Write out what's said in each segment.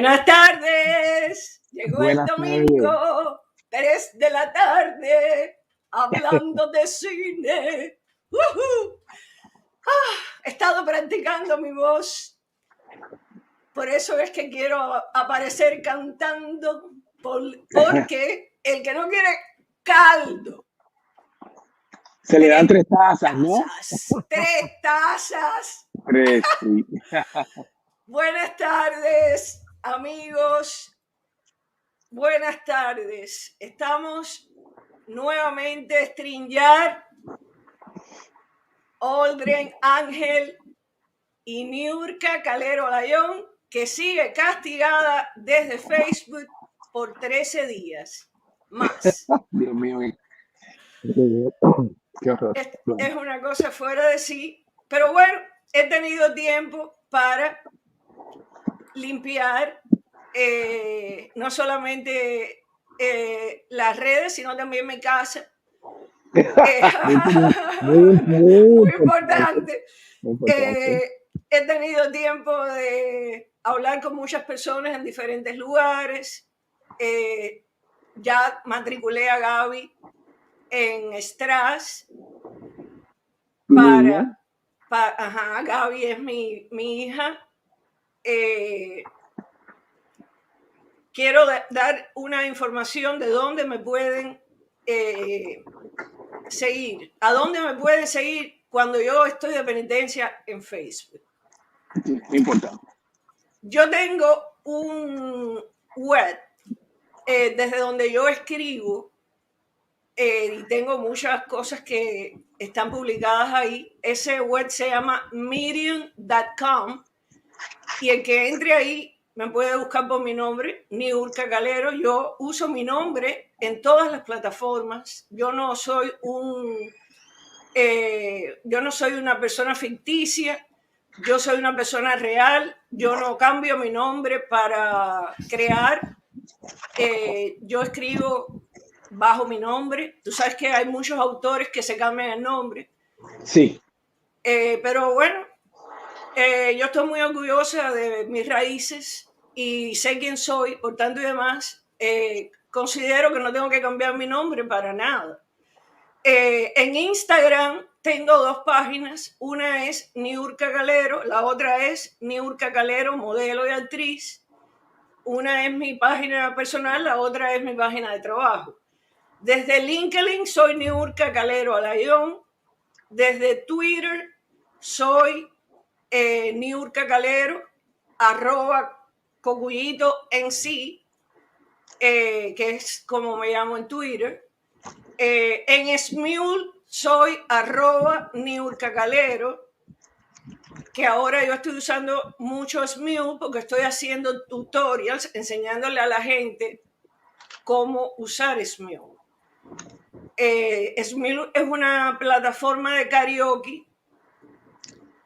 Buenas tardes, llegó el Buenas tardes. domingo, 3 de la tarde, hablando de cine. He estado practicando mi voz, por eso es que quiero aparecer cantando, porque el que no quiere caldo. Se le dan 3 tazas, ¿no? 3 tazas. 3, sí. Buenas tardes, amigos. Buenas tardes. Estamos nuevamente StreamYard, Aldrin Ángel y Niurka Calero Layón, que sigue castigada desde Facebook por 13 días más. Dios mío. Qué horror. Es una cosa fuera de sí, pero bueno, he tenido tiempo para limpiar no solamente las redes, sino también mi casa. Muy importante. He tenido tiempo de hablar con muchas personas en diferentes lugares. Ya matriculé a Gaby en Stras. Gaby es mi hija. Quiero dar una información de dónde me pueden seguir. ¿A dónde me pueden seguir cuando yo estoy de penitencia en Facebook? Sí, muy importante. Yo tengo un web desde donde yo escribo y tengo muchas cosas que están publicadas ahí. Ese web se llama medium.com y el que entre ahí me puede buscar por mi nombre, Niurka Calero. Yo uso mi nombre en todas las plataformas. Yo no soy una persona ficticia. Yo soy una persona real. Yo no cambio mi nombre para crear. Yo escribo bajo mi nombre. Tú sabes que hay muchos autores que se cambian el nombre. Sí. Pero bueno, yo estoy muy orgullosa de mis raíces y sé quién soy, por tanto y demás, considero que no tengo que cambiar mi nombre para nada. En Instagram tengo 2 páginas, una es Niurka Calero, la otra es Niurka Calero, modelo y actriz. Una es mi página personal, la otra es mi página de trabajo. Desde LinkedIn soy Niurka Calero Layón, desde Twitter soy Niurka Calero, @Cocuyito en sí, que es como me llamo en Twitter. En Smule soy @Niurka Calero, que ahora yo estoy usando mucho Smule porque estoy haciendo tutorials enseñándole a la gente cómo usar Smule. Smule es una plataforma de karaoke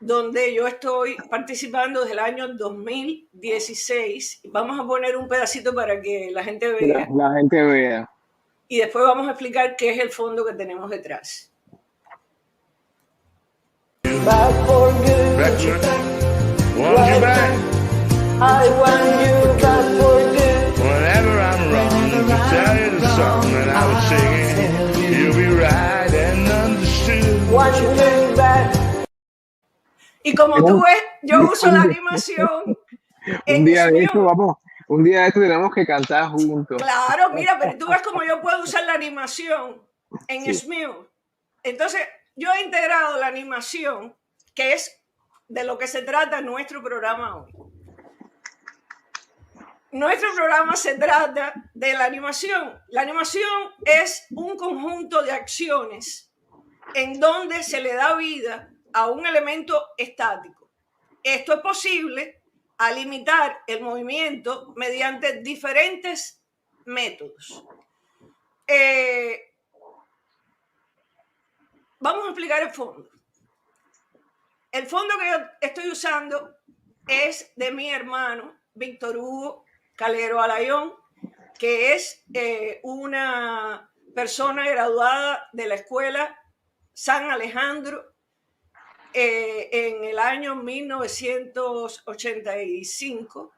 donde yo estoy participando desde el año 2016. Vamos a poner un pedacito para que la gente vea. La gente vea. Y después vamos a explicar qué es el fondo que tenemos detrás. Back for good. Want you back? I want you back for good. Whenever I'm wrong, to tell you the song that I was singing, you'll be right and understood. Want you back. Y como tú ves, yo uso la animación. Un día de esto tenemos que cantar juntos. Claro, mira, pero tú ves cómo yo puedo usar la animación en Smule. Entonces, yo he integrado la animación, que es de lo que se trata nuestro programa hoy. Nuestro programa se trata de la animación. La animación es un conjunto de acciones en donde se le da vida a un elemento estático. Esto es posible al limitar el movimiento mediante diferentes métodos. Vamos a explicar el fondo. El fondo que yo estoy usando es de mi hermano Víctor Hugo Calero Alayón, que es una persona graduada de la Escuela San Alejandro en el año 1985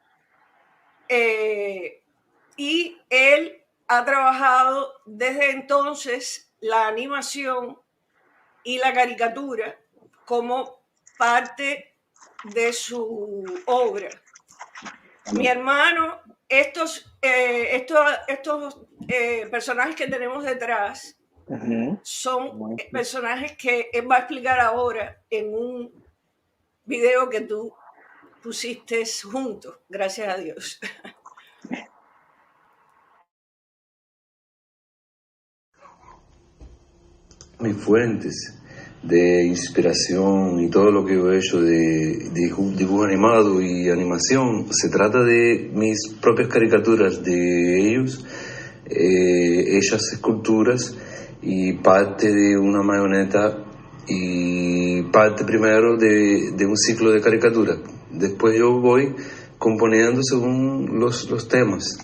y él ha trabajado desde entonces la animación y la caricatura como parte de su obra. Mi hermano, estos personajes que tenemos detrás son personajes que él va a explicar ahora en un video que tú pusiste juntos, gracias a Dios. Mis fuentes de inspiración y todo lo que yo he hecho de dibujo animado y animación, se trata de mis propias caricaturas de ellos, hechas esculturas y parte de una marioneta y parte primero de un ciclo de caricatura. Después yo voy componiendo según los temas.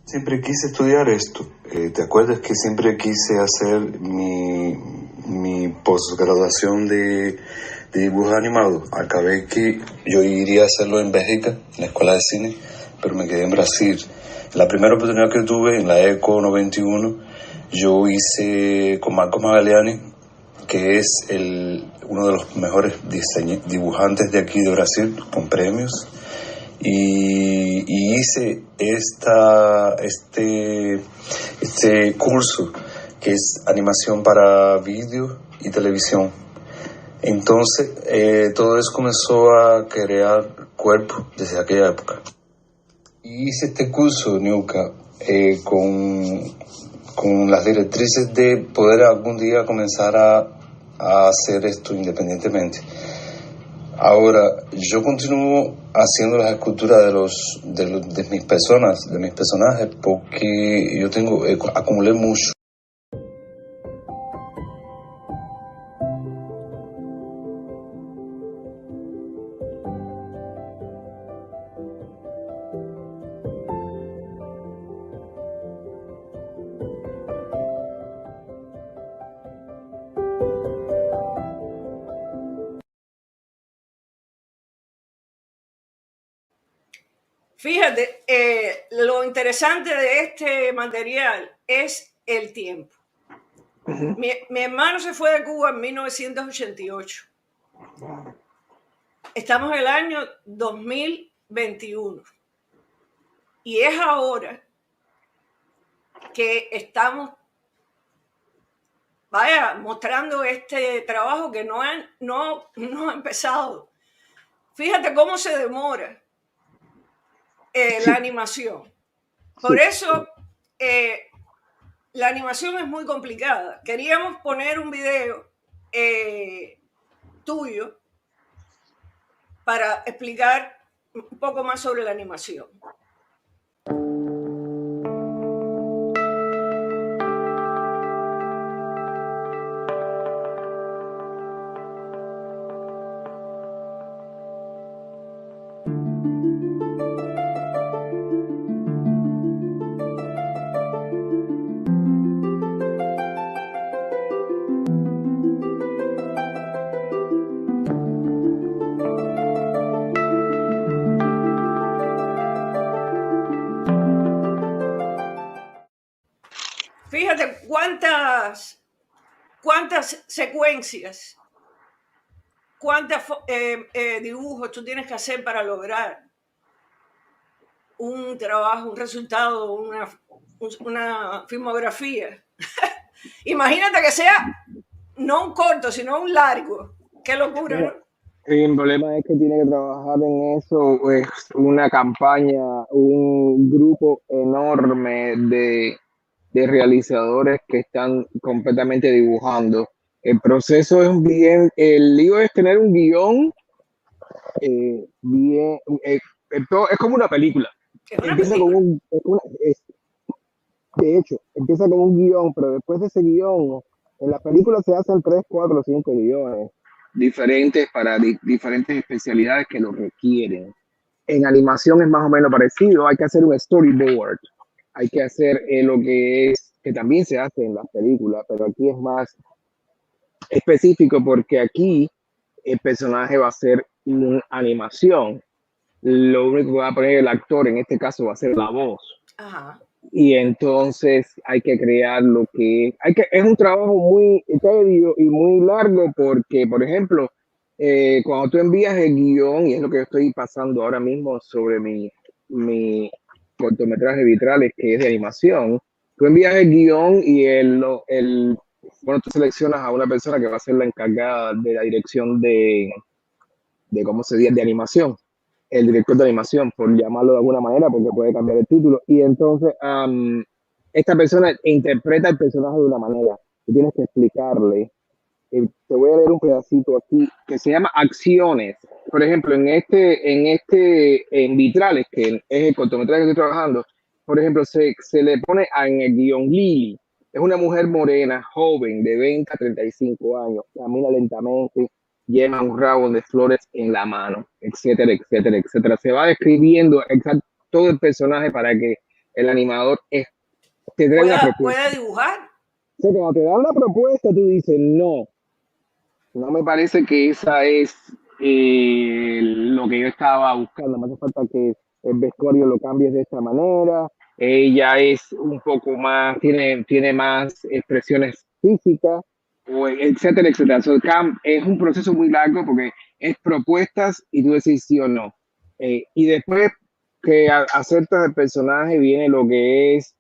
Siempre quise estudiar esto. ¿Te acuerdas que siempre quise hacer mi posgraduación de dibujo animado? Acabé que yo iría a hacerlo en Bélgica, en la escuela de cine, pero me quedé en Brasil. La primera oportunidad que tuve en la ECO 91, yo hice con Marco Magalhães, que es uno de los mejores dibujantes de aquí de Brasil, con premios. Y hice este curso que es animación para vídeo y televisión. Entonces todo eso comenzó a crear cuerpo desde aquella época. Y hice este curso, Niuka, con las directrices de poder algún día comenzar a hacer esto independientemente. Ahora, yo continúo haciendo las esculturas de mis personajes, porque yo acumulé mucho. Fíjate, lo interesante de este material es el tiempo. Mi hermano se fue de Cuba en 1988. Estamos en el año 2021. Y es ahora que estamos mostrando este trabajo que no ha empezado. Fíjate cómo se demora la animación. Por eso la animación es muy complicada. Queríamos poner un video tuyo para explicar un poco más sobre la animación. Fíjate cuántas secuencias, cuántos dibujos tú tienes que hacer para lograr un trabajo, un resultado, una filmografía. Imagínate que sea no un corto, sino un largo. Qué locura, ¿no? El problema es que tiene que trabajar en eso, es una campaña, un grupo enorme de realizadores que están completamente dibujando. El proceso es el lío es tener un guión bien, es como una película. Empieza de hecho, empieza con un guión, pero después de ese guión, en la película se hacen 3, 4, 5 guiones diferentes para diferentes especialidades que lo requieren. En animación es más o menos parecido, hay que hacer un storyboard, hay que hacer lo que también se hace en las películas, pero aquí es más específico porque aquí el personaje va a ser una animación. lo único que va a poner el actor, en este caso, va a ser la voz. Ajá. Y entonces hay que crear lo que es un trabajo muy tedio y muy largo porque, por ejemplo, cuando tú envías el guión, y es lo que yo estoy pasando ahora mismo sobre mi cortometraje Vitrales, que es de animación, tú envías el guión y bueno, tú seleccionas a una persona que va a ser la encargada de la dirección de cómo se dice, de animación, el director de animación, por llamarlo de alguna manera, porque puede cambiar el título. Y entonces esta persona interpreta el personaje de una manera. Tú tienes que explicarle. Te voy a leer un pedacito aquí que se llama Acciones. Por ejemplo, en Vitrales, que es el cortometraje que estoy trabajando, por ejemplo, se le pone en el guión Lily. Es una mujer morena, joven, de 20 a 35 años, camina lentamente, lleva un ramo de flores en la mano, etcétera, etcétera, etcétera. Se va describiendo todo el personaje para que el animador te dé una propuesta. ¿Pueda dibujar? O sea, cuando te dan la propuesta, tú dices, no me parece que esa es lo que yo estaba buscando. Me hace falta que el vestuario lo cambies de esta manera. Ella es un poco más, tiene más expresiones físicas, etcétera, etcétera. So, es un proceso muy largo porque es propuestas y tú decís sí o no. Y después que aceptas el personaje viene lo que es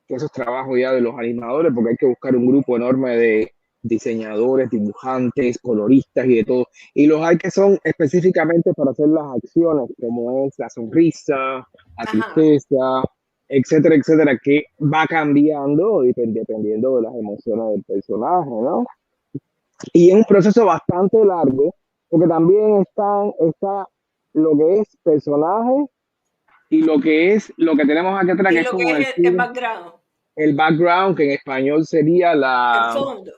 esos trabajos ya de los animadores, porque hay que buscar un grupo enorme de diseñadores, dibujantes, coloristas y de todo. Y los hay que son específicamente para hacer las acciones, como es la sonrisa, la Ajá. tristeza, etcétera, etcétera, que va cambiando dependiendo de las emociones del personaje, ¿no? Y es un proceso bastante largo, porque también está lo que es personaje y lo que tenemos aquí atrás, Y que es lo que como es el background, el background, que en español sería el fondo,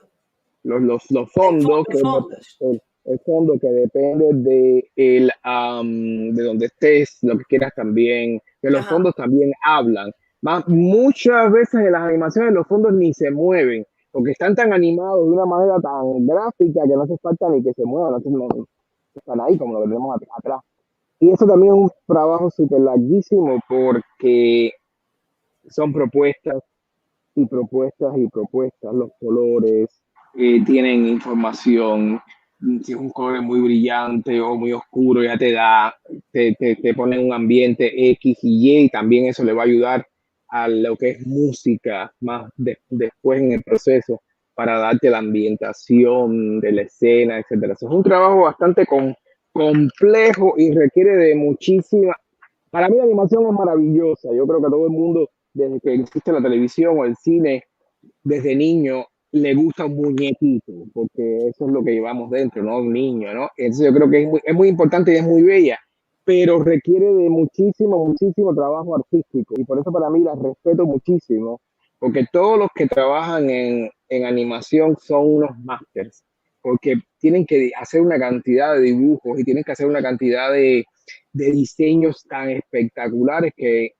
los fondos, que fondos. el fondo que depende de donde estés, lo que quieras también, que los Ajá. fondos también hablan. Muchas veces en las animaciones los fondos ni se mueven, porque están tan animados de una manera tan gráfica que no hace falta ni que se muevan, están ahí como lo que tenemos atrás. Y eso también es un trabajo súper larguísimo porque son propuestas y propuestas y propuestas. Los colores tienen información. Si es un color muy brillante o muy oscuro, ya te pone un ambiente X y Y, y también eso le va a ayudar a lo que es música más después en el proceso para darte la ambientación de la escena, etcétera. Eso es un trabajo bastante complejo y requiere de muchísima. Para mí la animación es maravillosa. Yo creo que todo el mundo, desde que existe la televisión o el cine, desde niño le gusta un muñequito, porque eso es lo que llevamos dentro, ¿no? Un niño, ¿no? Entonces yo creo que es muy importante y es muy bella, pero requiere de muchísimo, muchísimo trabajo artístico. Y por eso para mí la respeto muchísimo, porque todos los que trabajan en animación son unos másters, porque tienen que hacer una cantidad de dibujos y tienen que hacer una cantidad de diseños tan espectaculares que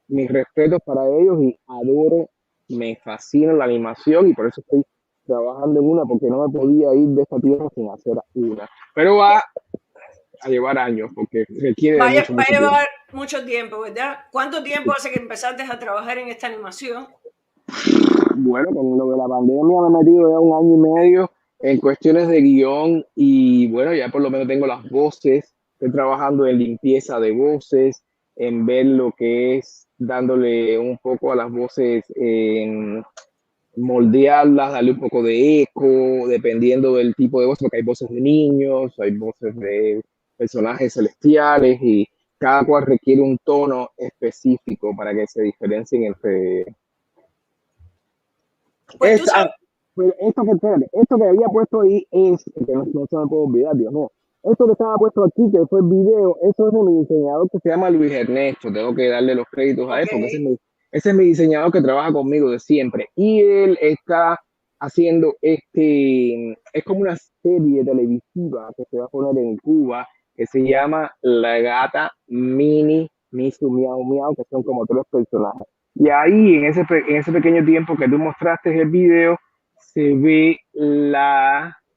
mis respetos para ellos y adoro, me fascina la animación y por eso estoy trabajando en una, porque no me podía ir de esta tierra sin hacer una. Pero va a llevar años porque requiere de Va a mucho tiempo. llevar mucho tiempo, ¿verdad? ¿Cuánto tiempo hace que empezaste a trabajar en esta animación? Bueno, con lo de la pandemia me he metido ya 1 año y medio en cuestiones de guión y bueno, ya por lo menos tengo las voces, estoy trabajando en limpieza de voces, en ver lo que es dándole un poco a las voces, en moldearlas, darle un poco de eco, dependiendo del tipo de voz, porque hay voces de niños, hay voces de personajes celestiales y cada cual requiere un tono específico para que se diferencien entre. Pues tú sabes, Esto que había puesto ahí es, que no se me puede olvidar, Dios mío. Esto que estaba puesto aquí, que fue el video, eso es de mi diseñador que se llama Luis Ernesto. Tengo que darle los créditos a él porque ese es mi diseñador que trabaja conmigo de siempre. Y él está haciendo es como una serie televisiva que se va a poner en Cuba, que se llama La Gata Mini Misu Miau Miau, que son como 3 personajes. Y ahí, en ese pequeño tiempo que tú mostraste el video, se ve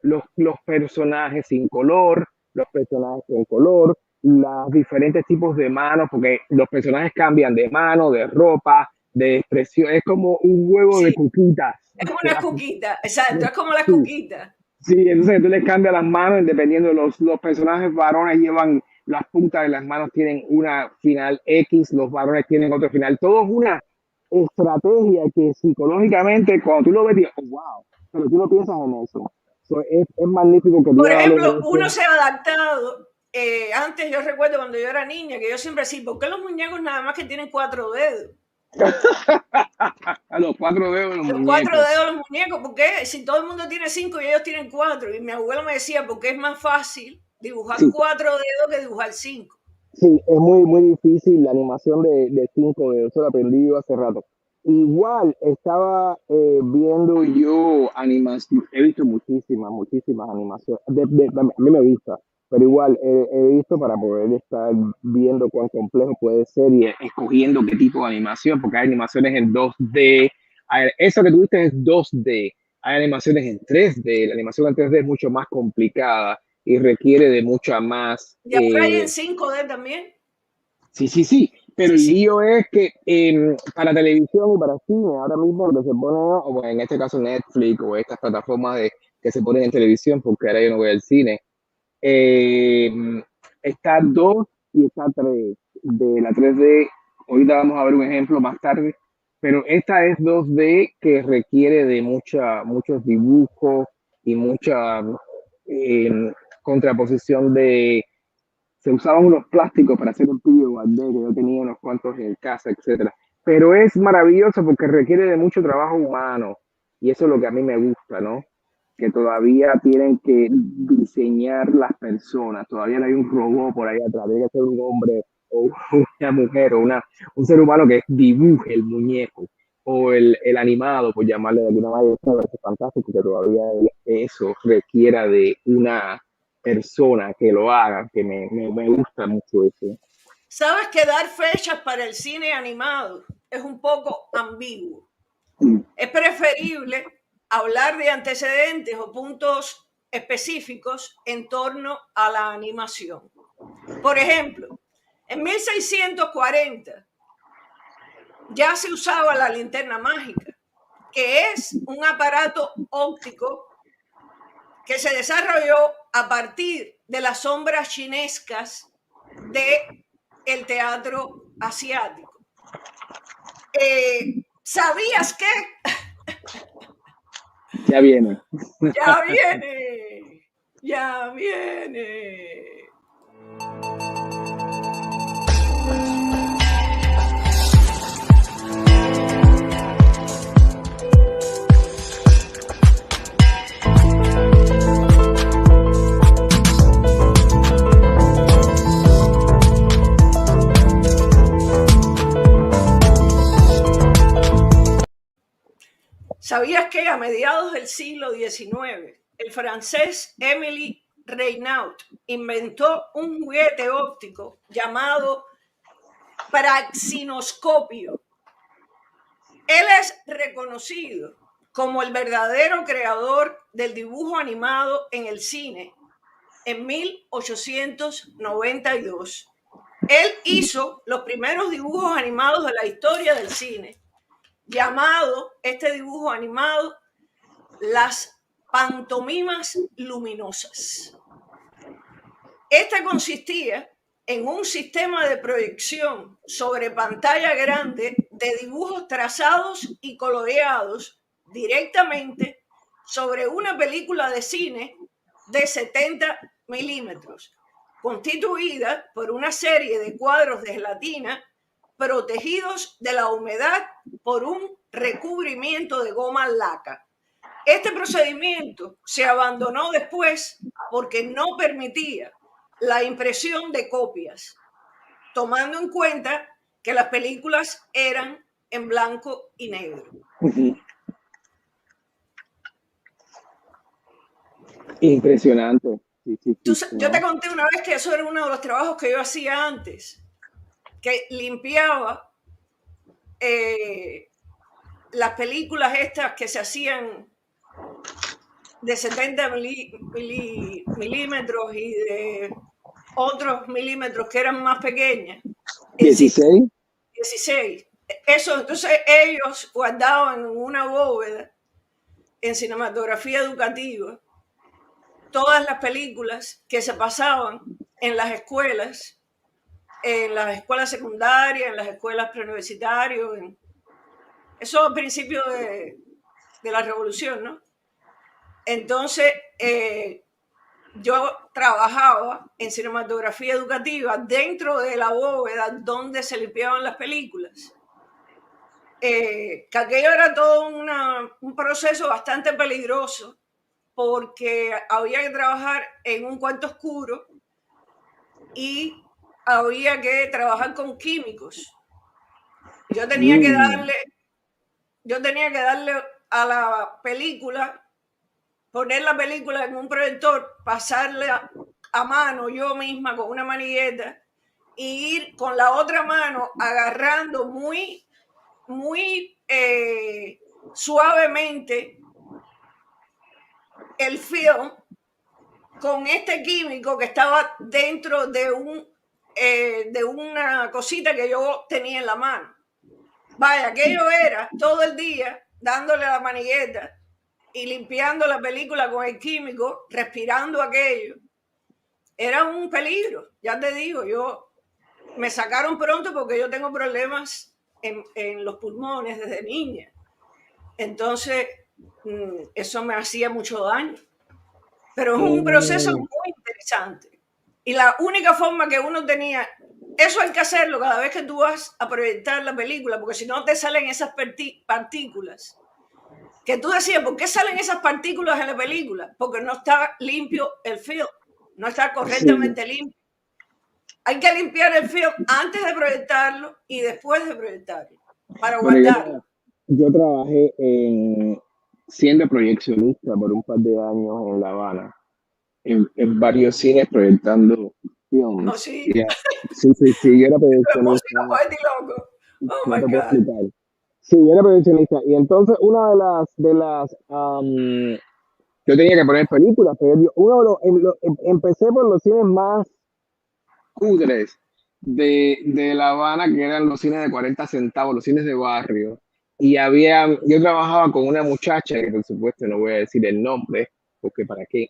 los personajes sin color, los personajes con color, los diferentes tipos de manos, porque los personajes cambian de mano, de ropa, de expresión. Es como un juego de Sí, cuquitas. es como una cuquita, exacto, es como las Sí, cuquitas. sí, entonces tú le cambias las manos, dependiendo de los personajes varones llevan las puntas de las manos, tienen una final X, los varones tienen otro final. Todo es una estrategia que psicológicamente, cuando tú lo ves, dices, oh, wow, pero tú no piensas en eso. So, es magnífico que Por tú hables ejemplo, de uno eso. se ha adaptado. Antes yo recuerdo cuando yo era niña que yo siempre decía, ¿por qué los muñecos nada más que tienen 4 dedos? A los 4 dedos de los Los 4 muñecos. dedos de los muñecos, ¿por qué? Si todo el mundo tiene 5 y ellos tienen 4. Y mi abuelo me decía, porque es más fácil dibujar Sí, 4 dedos que dibujar 5. sí, es muy, muy difícil la animación de 5 dedos, eso lo aprendí yo hace rato. Igual estaba viendo yo animación, he visto muchísimas animaciones, a mí me gusta, pero igual he visto para poder estar viendo cuán complejo puede ser y escogiendo qué tipo de animación, porque hay animaciones en 2D, eso que tuviste es 2D, hay animaciones en 3D, la animación en 3D es mucho más complicada y requiere de mucha más. Y ahora hay en 5D también. Sí, sí, sí, pero Sí, el sí. lío es que para televisión y para cine, ahora mismo lo que se pone, o bueno, en este caso Netflix o estas plataformas que se ponen en televisión, porque ahora yo no voy al cine, eh, está 2 y está 3 de la 3D. Ahorita vamos a ver un ejemplo más tarde, pero esta es 2D que requiere de muchos dibujos y mucha eh, contraposición de se usaban unos plásticos para hacer un tubo guardé, que yo tenía unos cuantos en casa, etcétera. Pero es maravilloso porque requiere de mucho trabajo humano y eso es lo que a mí me gusta, ¿no? Que todavía tienen que diseñar las personas, todavía no hay un robot por ahí atrás, tiene que ser un hombre o una mujer o un ser humano que dibuje el muñeco o el animado, por llamarle de alguna manera. Eso me parece fantástico que todavía eso requiera de una persona que lo haga, que me gusta mucho eso. Sabes que dar fechas para el cine animado es un poco ambiguo. Es preferible hablar de antecedentes o puntos específicos en torno a la animación. Por ejemplo, en 1640 ya se usaba la linterna mágica, que es un aparato óptico que se desarrolló a partir de las sombras chinescas del teatro asiático. ¿Sabías que? Ya viene. Ya viene, ya viene. ¿Sabías que a mediados del siglo XIX el francés Émile Reynaud inventó un juguete óptico llamado praxinoscopio? Él es reconocido como el verdadero creador del dibujo animado en el cine en 1892. Él hizo los primeros dibujos animados de la historia del cine, llamado este dibujo animado las pantomimas luminosas. Esta consistía en un sistema de proyección sobre pantalla grande de dibujos trazados y coloreados directamente sobre una película de cine de 70 milímetros, constituida por una serie de cuadros de gelatina protegidos de la humedad por un recubrimiento de goma laca. Este procedimiento se abandonó después porque no permitía la impresión de copias, tomando en cuenta que las películas eran en blanco y negro. Impresionante. Sí, sí, sí, Yo te ¿no? conté una vez que eso era uno de los trabajos que yo hacía antes, que limpiaba las películas estas que se hacían de 70 milímetros y de otros milímetros que eran más pequeñas, 16. 16. Eso, entonces ellos guardaban en una bóveda en cinematografía educativa todas las películas que se pasaban en las escuelas secundarias, en las escuelas preuniversitarias, eso a principios de la revolución, ¿no? Entonces, yo trabajaba en cinematografía educativa dentro de la bóveda donde se limpiaban las películas. Que aquello era todo un proceso bastante peligroso porque había que trabajar en un cuarto oscuro y había que trabajar con químicos. Yo tenía que darle a la película, poner la película en un proyector, pasarla a mano yo misma con una manigueta y ir con la otra mano agarrando muy suavemente el film con este químico que estaba dentro de una cosita que yo tenía en la mano. Vaya, aquello era todo el día dándole a la manigueta y limpiando la película con el químico, respirando aquello. Era un peligro, ya te digo, me sacaron pronto porque yo tengo problemas en los pulmones desde niña. Entonces, eso me hacía mucho daño. Pero es un proceso muy interesante. Y la única forma que uno tenía, eso hay que hacerlo cada vez que tú vas a proyectar la película, porque si no te salen esas partículas. Que tú decías, ¿por qué salen esas partículas en la película? Porque no está limpio el film, no está correctamente limpio. Hay que limpiar el film antes de proyectarlo y después de proyectarlo, para guardarlo. Yo trabajé siendo proyeccionista por un par de años en La Habana, en varios cines proyectando films. ¿Oh, sí? Sí, yo era proyeccionista. Oh, No my te puedo God. explicar. Sí, yo era proyeccionista. Y entonces una de las yo tenía que poner películas, pero empecé por los cines más cutres de La Habana, que eran los cines de 40 centavos, los cines de barrio. Y yo trabajaba con una muchacha, que por supuesto no voy a decir el nombre, porque para qué,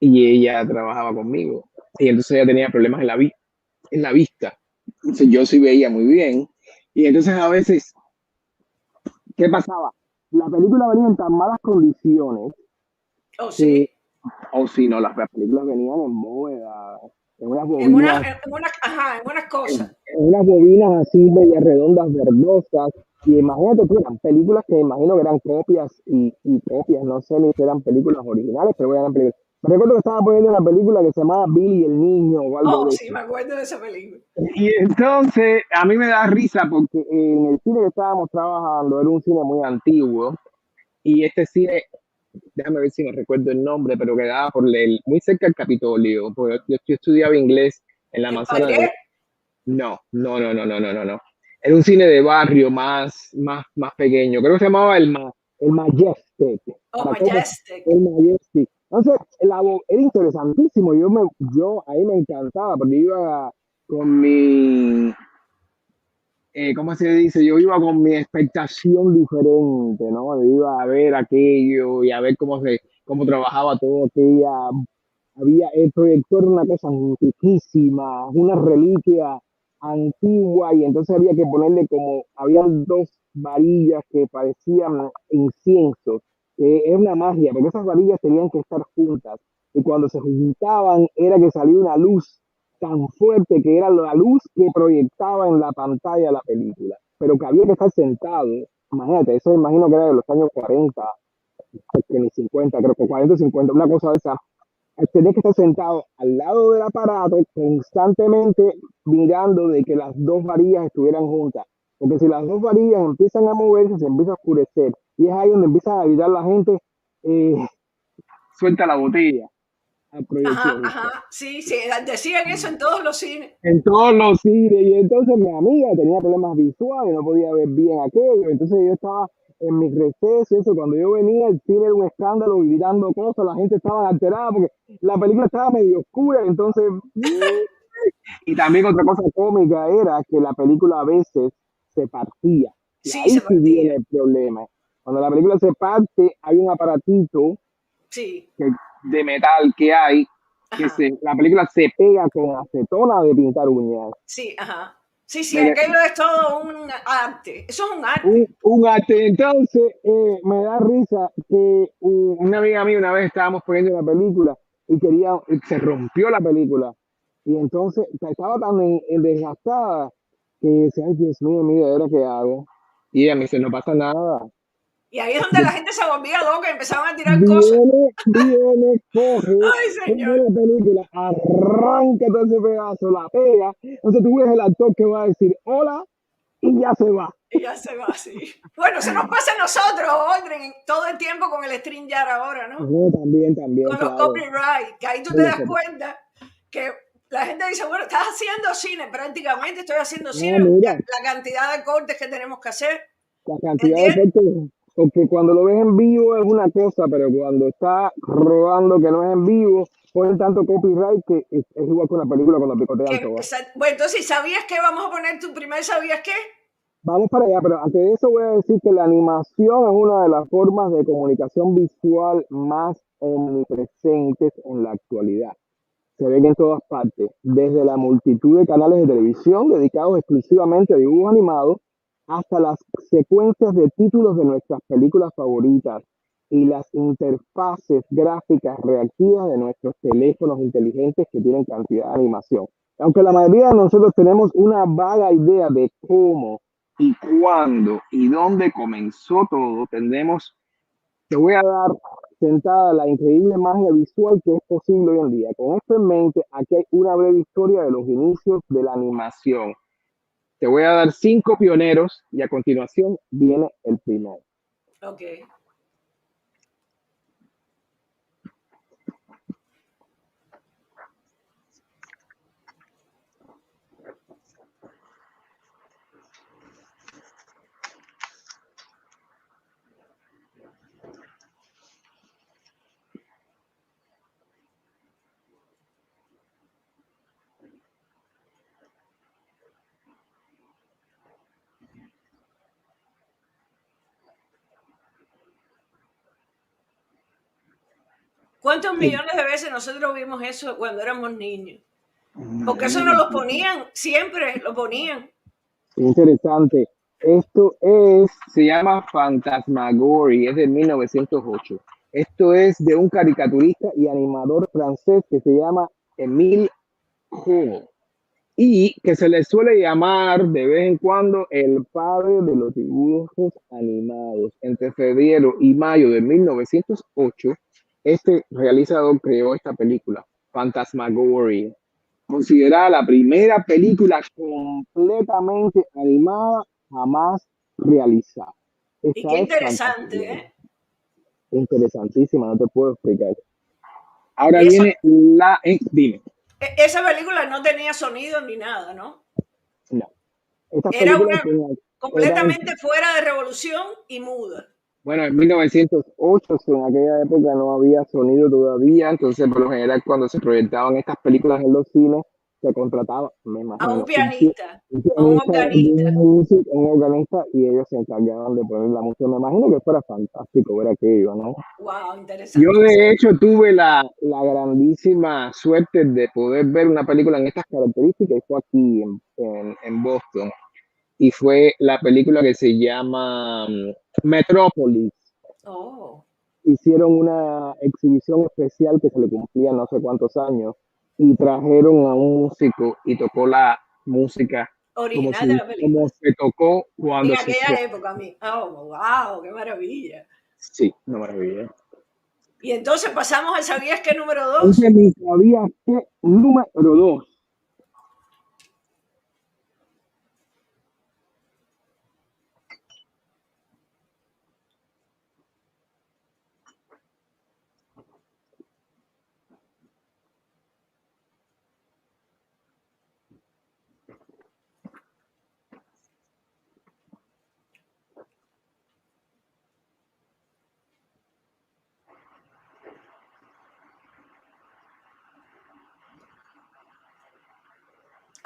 y ella trabajaba conmigo. Y entonces ella tenía problemas en la vista. Entonces yo sí veía muy bien. Y entonces a veces, ¿qué pasaba? La película venía en tan malas condiciones. ¿Oh, sí? O si no, las películas venían en bóveda, en unas En bobinas, unas cosas. en unas bobinas así medio redondas, verdosas. Y imagínate tú, eran películas que imagino que eran copias y copias, no sé ni si eran películas originales, pero eran películas. Me recuerdo que estaba poniendo una película que se llamaba Billy el Niño o algo de Sí, eso. me acuerdo de esa película. Y entonces a mí me da risa porque en el cine que estábamos trabajando era un cine muy antiguo y este cine, déjame ver si me recuerdo el nombre, pero quedaba muy cerca del Capitolio, porque yo estudiaba inglés en la ¿El manzana de... Padre? No. Era un cine de barrio más pequeño. Creo que se llamaba el Majestic. Oh, Para cosas, Majestic. el Majestic. Entonces, era interesantísimo. Yo ahí me encantaba, porque iba con mi, ¿cómo se dice? Yo iba con mi expectación diferente, ¿no? Yo iba a ver aquello y a ver cómo trabajaba todo aquella. Había el proyector, una cosa antiquísima, una reliquia antigua, y entonces había que ponerle habían dos varillas que parecían incienso, que es una magia, porque esas varillas tenían que estar juntas, y cuando se juntaban era que salía una luz tan fuerte que era la luz que proyectaba en la pantalla la película, pero que había que estar sentado. Imagínate, eso imagino que era de los años 40, que ni 50, creo que 40 o 50, una cosa de esa. Tenés que estar sentado al lado del aparato constantemente mirando de que las dos varillas estuvieran juntas. Porque si las dos varillas empiezan a moverse, se empieza a oscurecer. Y es ahí donde empieza a gritar la gente, eh, suelta la botella al proyección. Sí, decían eso en todos los cines. En todos los cines. Y entonces mi amiga tenía problemas visuales, no podía ver bien aquello. Entonces yo estaba en mis recesos, eso, cuando yo venía, el cine era un escándalo, gritando cosas, la gente estaba alterada porque la película estaba medio oscura, entonces Y también otra cosa cómica era que la película a veces se partía. Y Sí, ahí se sí viene partía. el problema. Cuando la película se parte, hay un aparatito Sí, que- de metal que hay, ajá. la película se pega con acetona de pintar uñas. Sí, ajá. Sí, sí, Me- aquello es todo un arte. Eso es un un, arte. un arte. Entonces, me da risa que una amiga mía una vez estábamos poniendo una película y se rompió la película. Y entonces estaba tan desgastada que decía, ay, Dios mío, mira, ¿ahora qué hago? Y ella me dice, no pasa nada. Y ahí es donde la gente se volvía loca y empezaban a tirar cosas. Viene, Ay, coge señor. la película, arranca todo ese pedazo, la pega. Entonces tú ves el actor que va a decir hola y ya se va. Y ya se va así. Bueno, eso nos pasa a nosotros, Audrey, todo el tiempo con el StreamYard ahora, ¿no? No, también, Con los claro. copyright, que ahí tú te das cuenta que la gente dice, bueno, estás haciendo cine, prácticamente estoy haciendo Ah, cine, mira, la cantidad de cortes que tenemos que hacer, la cantidad de ¿entiendes? cortes, porque cuando lo ves en vivo es una cosa, pero cuando está rodando que no es en vivo, ponen tanto copyright que es igual que una película cuando picotean todo. Bueno, entonces, ¿sabías qué? Vamos a poner tu primer, ¿sabías qué? Vamos para allá, pero antes de eso voy a decir que la animación es una de las formas de comunicación visual más omnipresentes en la actualidad. Se ven en todas partes, desde la multitud de canales de televisión dedicados exclusivamente a dibujos animados hasta las secuencias de títulos de nuestras películas favoritas y las interfaces gráficas reactivas de nuestros teléfonos inteligentes que tienen cantidad de animación. Aunque la mayoría de nosotros tenemos una vaga idea de cómo y cuándo y dónde comenzó todo, te voy a dar sentada la increíble magia visual que es posible hoy en día. Con esto en mente, aquí hay una breve historia de los inicios de la animación. Te voy a dar 5 pioneros y a continuación viene el primero. Ok. ¿Cuántos millones de veces nosotros vimos eso cuando éramos niños? Porque eso nos lo ponían, siempre lo ponían. Interesante. Se llama Fantasmagory, es de 1908. Esto es de un caricaturista y animador francés que se llama Émile Cohl y que se le suele llamar de vez en cuando el padre de los dibujos animados. Entre febrero y mayo de 1908, este realizador creó esta película, Phantasmagoria, considerada la primera película completamente animada jamás realizada. Y qué Esta es interesante, Phantasmagoria. ¿eh? Interesantísima, no te puedo explicar. Ahora Y eso, viene dime, esa película no tenía sonido ni nada, ¿no? no, estas Era películas una eran. completamente fuera de revolución y muda. Bueno, en 1908, en aquella época no había sonido todavía, entonces por lo general cuando se proyectaban estas películas en los cines, se contrataba, me A un imagino, pianista, un a un pianista, organista. un organista, y ellos se encargaban de poner la música. Me imagino que fuera fantástico ver aquello, ¿no? Wow, Yo interesantísimo. de hecho tuve la grandísima suerte de poder ver una película en estas características y fue aquí en Boston. Y fue la película que se llama Metrópolis. Oh, Hicieron una exhibición especial que se le cumplía no sé cuántos años y trajeron a un músico y tocó la música original de la como película. se tocó cuando En se aquella fue. época, a mí. Oh, wow, qué maravilla. Sí, una maravilla. Y entonces pasamos al ¿sabías qué número Entonces, 2? mi sabía que número 2.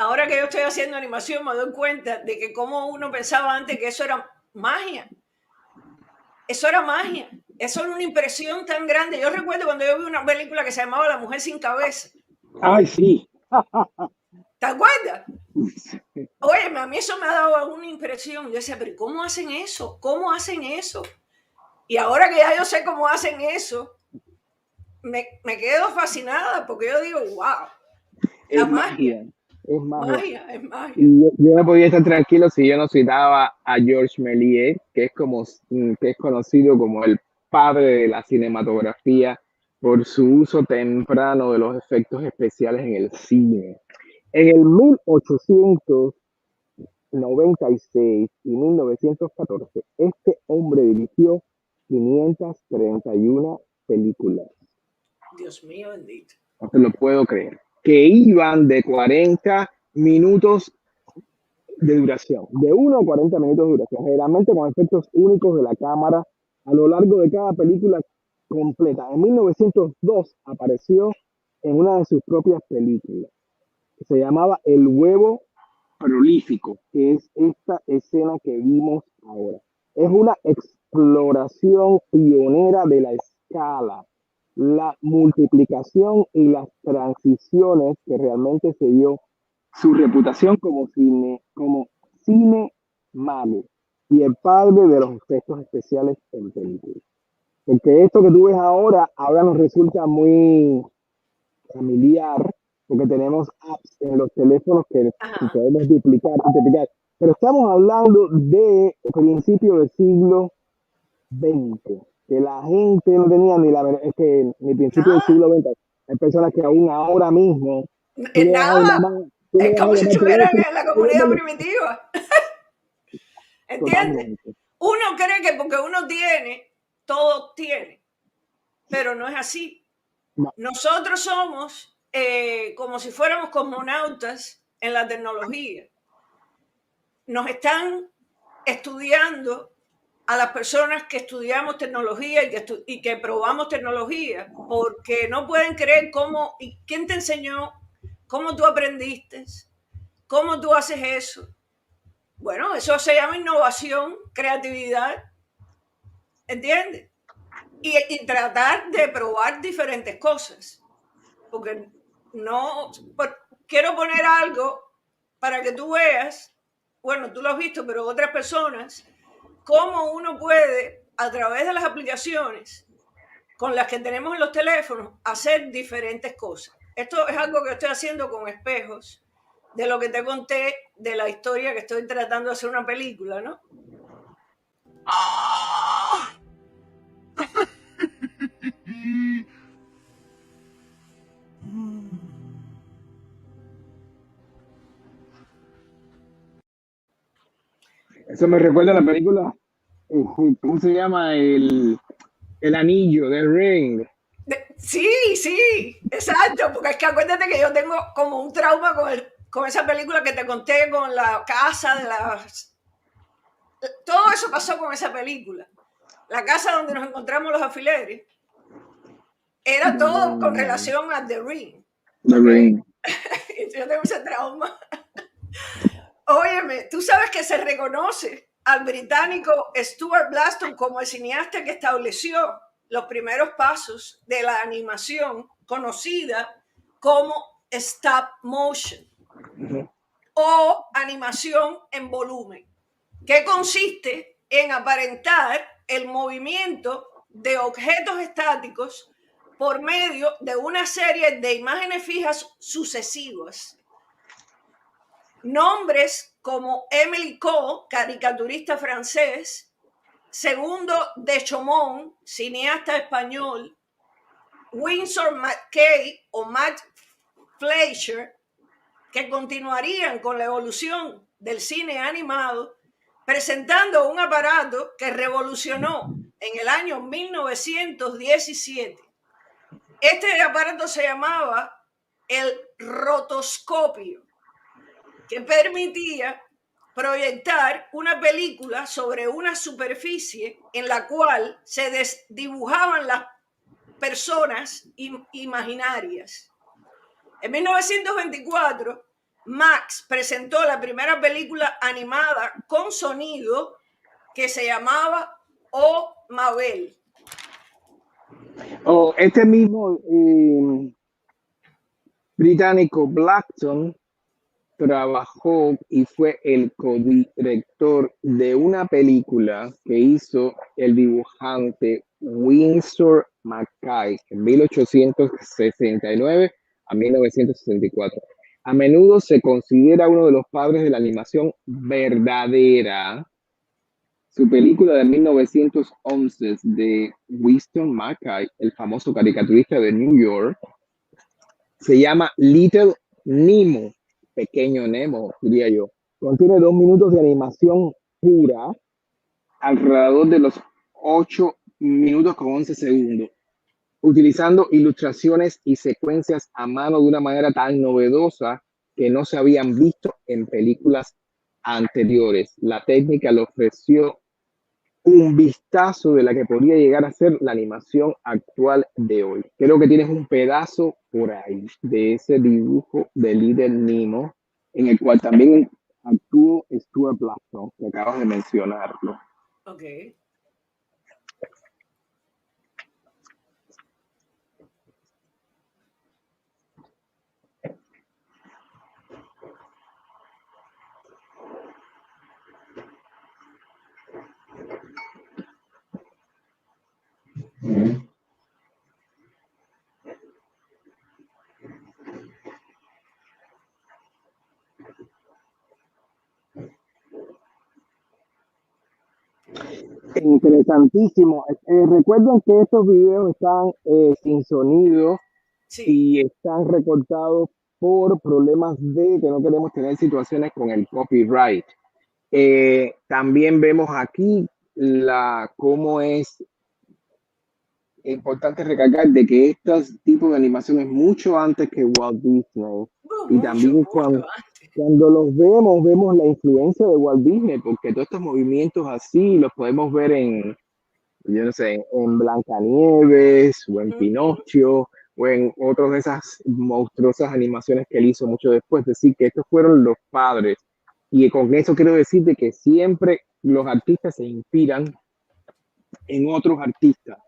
ahora que yo estoy haciendo animación me doy cuenta de que como uno pensaba antes que eso era magia. Eso era magia. Eso era una impresión tan grande. Yo recuerdo cuando yo vi una película que se llamaba La mujer sin cabeza. Ay, sí. ¿Te acuerdas? Oye, a mí eso me ha dado una impresión. Yo decía, pero ¿cómo hacen eso? ¿Cómo hacen eso? Y ahora que ya yo sé cómo hacen eso, me quedo fascinada porque yo digo, wow, la Es magia. Es magia. Magia, es magia. Y yo no podía estar tranquilo si yo no citaba a Georges Méliès, que es conocido como el padre de la cinematografía por su uso temprano de los efectos especiales en el cine. En el 1896 y 1914, este hombre dirigió 531 películas. Dios mío bendito. No se lo puedo creer. Que iban de 40 minutos de duración, de 1 a 40 minutos de duración, generalmente con efectos únicos de la cámara a lo largo de cada película completa. En 1902 apareció en una de sus propias películas, que se llamaba El huevo prolífico, que es esta escena que vimos ahora. Es una exploración pionera de la escala, la multiplicación y las transiciones que realmente se dio su reputación como cine malo y el padre de los efectos especiales en películas. Porque esto que tú ves ahora nos resulta muy familiar, porque tenemos apps en los teléfonos que podemos duplicar, multiplicar. Pero estamos hablando de principio del siglo XX, que la gente no tenía ni principio del siglo XX. Hay personas que aún ahora mismo nada. Es como si estuvieran en la comunidad primitiva. ¿Entiendes? Totalmente. Uno cree que porque uno tiene, todo tiene. Pero no es así. No. Nosotros somos como si fuéramos cosmonautas en la tecnología. Nos están estudiando a las personas que estudiamos tecnología y que probamos tecnología, porque no pueden creer cómo, y quién te enseñó, cómo tú aprendiste, cómo tú haces eso. Bueno, eso se llama innovación, creatividad, ¿entiendes? Y tratar de probar diferentes cosas, porque quiero poner algo para que tú veas, bueno, tú lo has visto, pero otras personas, cómo uno puede, a través de las aplicaciones con las que tenemos en los teléfonos, hacer diferentes cosas. Esto es algo que estoy haciendo con espejos, de lo que te conté, de la historia que estoy tratando de hacer una película, ¿no? Eso me recuerda a la película, ¿cómo se llama? El anillo, The Ring. Sí, exacto, porque es que acuérdate que yo tengo como un trauma con esa película que te conté, con la casa de las... Todo eso pasó con esa película. La casa donde nos encontramos los alfileres era todo con relación a The Ring. The Ring. Yo tengo ese trauma. Óyeme, tú sabes que se reconoce al británico Stuart Blaston como el cineasta que estableció los primeros pasos de la animación conocida como stop motion o animación en volumen, que consiste en aparentar el movimiento de objetos estáticos por medio de una serie de imágenes fijas sucesivas. Nombres como Émile Cohl, caricaturista francés, Segundo de Chaumont, cineasta español, Winsor McCay o Matt Fleischer, que continuarían con la evolución del cine animado, presentando un aparato que revolucionó en el año 1917. Este aparato se llamaba el rotoscopio, que permitía proyectar una película sobre una superficie en la cual se dibujaban las personas imaginarias. En 1924 Max presentó la primera película animada con sonido que se llamaba Oh Mabel. Este mismo británico Blackton trabajó y fue el codirector de una película que hizo el dibujante Winsor McCay en 1869 a 1964. A menudo se considera uno de los padres de la animación verdadera. Su película de 1911 de Winsor McCay, el famoso caricaturista de New York, se llama Little Nemo, Pequeño Nemo, diría yo. Contiene 2 minutos de animación pura, alrededor de los 8 minutos con 11 segundos, utilizando ilustraciones y secuencias a mano de una manera tan novedosa que no se habían visto en películas anteriores. La técnica le ofreció un vistazo de la que podría llegar a ser la animación actual de hoy. Creo que tienes un pedazo por ahí de ese dibujo de Little Nemo, en el cual también actuó Stuart Blackton, que acabas de mencionarlo. Ok. Interesantísimo. Recuerden que estos videos están sin sonido Sí. y están recortados por problemas de que no queremos tener situaciones con el copyright. También vemos aquí cómo es importante recalcar de que estos tipos de animación es mucho antes que Walt Disney. Y también cuando los vemos la influencia de Walt Disney, porque todos estos movimientos así los podemos ver en, yo no sé, en Blancanieves o en Pinocho o en otras de esas monstruosas animaciones que él hizo mucho después. Es decir, que estos fueron los padres. Y con eso quiero decir de que siempre los artistas se inspiran en otros artistas.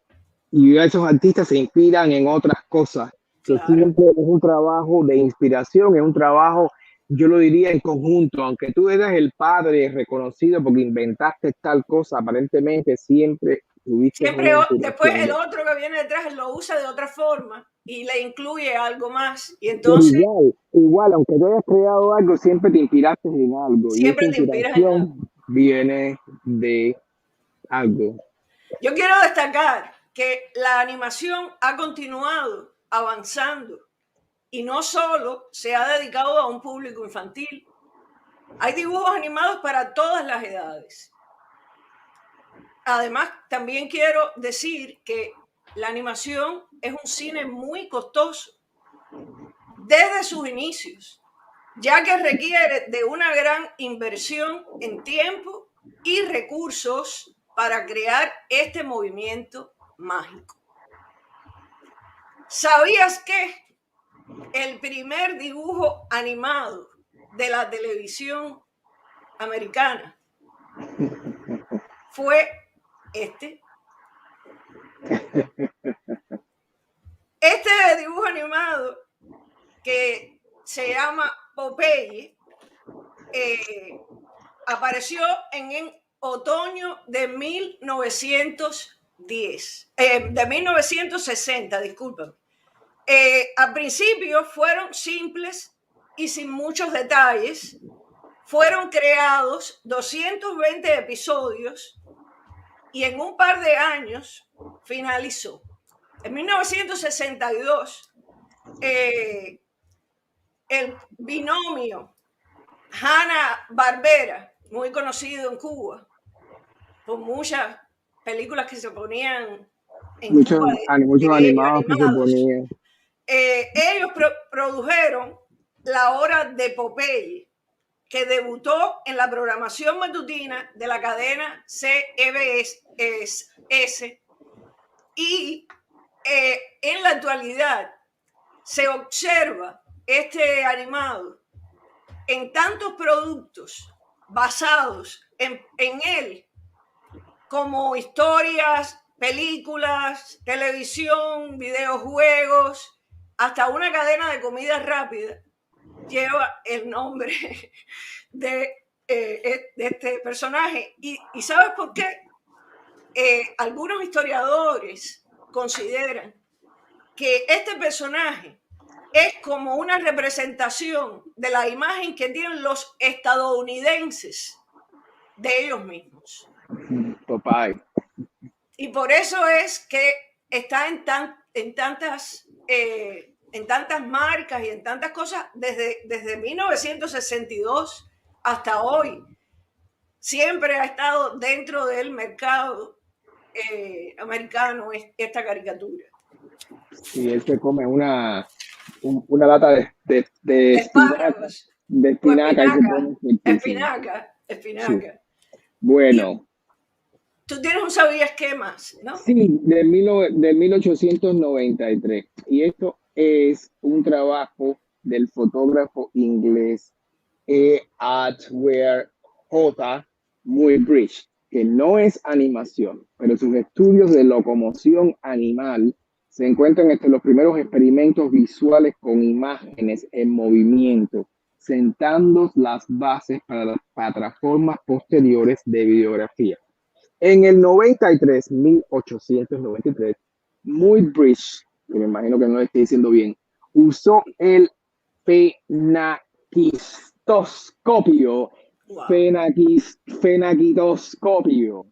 Y esos artistas se inspiran en otras cosas. Que Claro. siempre es un trabajo de inspiración, es un trabajo, yo lo diría en conjunto, aunque tú eres el padre reconocido porque inventaste tal cosa, aparentemente siempre tuviste Siempre una después inspiración. el otro que viene detrás lo usa de otra forma y le incluye algo más. Y entonces Igual, aunque tú hayas creado algo, siempre te inspiraste en algo. Y esa siempre te inspiras en algo. inspiración viene de algo. Yo quiero destacar que la animación ha continuado avanzando y no solo se ha dedicado a un público infantil. Hay dibujos animados para todas las edades. Además, también quiero decir que la animación es un cine muy costoso desde sus inicios, ya que requiere de una gran inversión en tiempo y recursos para crear este movimiento mágico. ¿Sabías que el primer dibujo animado de la televisión americana fue este? Este dibujo animado que se llama Popeye apareció en otoño de 1960, disculpen. Al principio fueron simples y sin muchos detalles. Fueron creados 220 episodios y en un par de años finalizó. En 1962, el binomio Hanna-Barbera, muy conocido en Cuba, por muchas películas que se ponían en Muchos Cuba animados que se ponían. Ellos produjeron La Hora de Popeye, que debutó en la programación matutina de la cadena CBS y en la actualidad se observa este animado en tantos productos basados en él, como historias, películas, televisión, videojuegos, hasta una cadena de comida rápida, lleva el nombre de este personaje. ¿Y sabes por qué? Algunos historiadores consideran que este personaje es como una representación de la imagen que tienen los estadounidenses de ellos mismos. Popeye. Y por eso es que está en tantas marcas y en tantas cosas desde 1962 hasta hoy. Siempre ha estado dentro del mercado americano esta caricatura. Y él se come una lata de espárragos. De espinaca. Espinaca. Sí. Bueno. Tú tienes un sabías qué más, ¿no? Sí, de 1893. Y esto es un trabajo del fotógrafo inglés Edward J. Muybridge, que no es animación, pero sus estudios de locomoción animal se encuentran entre los primeros experimentos visuales con imágenes en movimiento, sentando las bases para las plataformas posteriores de videografía. En el 1893, Muybridge, que me imagino que no lo estoy diciendo bien, usó el fenaquistoscopio. Wow. Fenaquitoscopio.